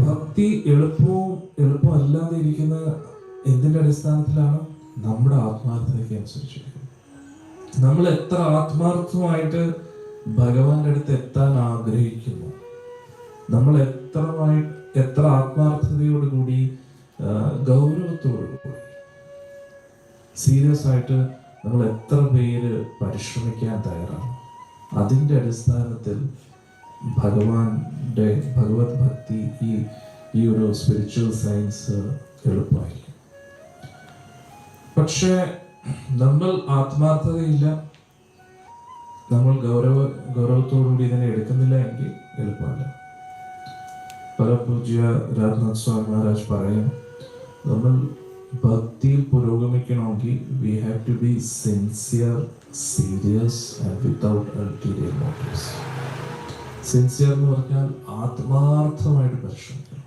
ഭക്തി എളുപ്പമല്ലാതെ ഇരിക്കുന്ന എന്തിന്റെ അടിസ്ഥാനത്തിലാണ്? നമ്മുടെ ആത്മാർത്ഥതയ്ക്ക് അനുസരിച്ചിരിക്കും. നമ്മൾ എത്ര ആത്മാർത്ഥമായിട്ട് ഭഗവാന്റെ അടുത്ത് എത്താൻ ആഗ്രഹിക്കുന്നു, നമ്മൾ എത്ര ആത്മാർത്ഥതയോടുകൂടി, ഗൗരവത്തോടുകൂടി, സീരിയസ് ആയിട്ട് നമ്മൾ എത്ര പേര് പരിശ്രമിക്കാൻ തയ്യാറാണ്, അതിൻ്റെ അടിസ്ഥാനത്തിൽ ഭഗവത് ഭക്തി, ഈ ഒരു സ്പിരിച്വൽ സയൻസ് എളുപ്പമായിരിക്കും. പക്ഷേ നമ്മൾ ആത്മാർത്ഥതയില്ല, നമ്മൾ ഗൗരവത്തോടുകൂടി ഇതിനെ എടുക്കുന്നില്ല എങ്കിൽ എളുപ്പമല്ല. പരമപൂജ്യ രാജ്നാഥ് സ്വാമി മഹാരാജ് പറയും, നമ്മൾ ഭക്തിയിൽ പുരോഗമിക്കണമെങ്കിൽ we have to be sincere, serious and without ulterior motives. Sincere എന്ന് പറഞ്ഞാൽ ആത്മാർത്ഥമായിട്ട് പരിശ്രമിക്കണം.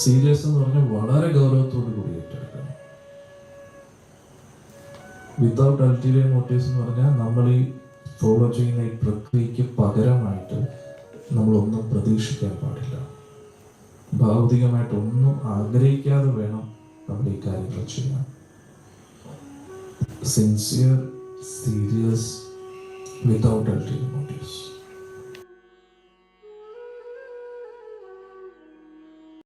സീരിയസ് എന്ന് പറഞ്ഞാൽ വളരെ ഗൗരവത്തോടു കൂടി ഏറ്റെടുക്കണം. വിത്തൗട്ട് അൾട്ടീരിയർ മോട്ടീവ്സ് എന്ന് പറഞ്ഞാൽ നമ്മൾ ഈ ഫോളോ ചെയ്യുന്ന ഈ പ്രക്രിയയ്ക്ക് പകരമായിട്ട് നമ്മളൊന്നും പ്രതീക്ഷിക്കാൻ പാടില്ല. ഭൗതികമായിട്ടൊന്നും ആഗ്രഹിക്കാതെ വേണം നമ്മൾ ഈ കാര്യങ്ങൾ ചെയ്യാൻ. Sincere, serious, without ulterior motifs.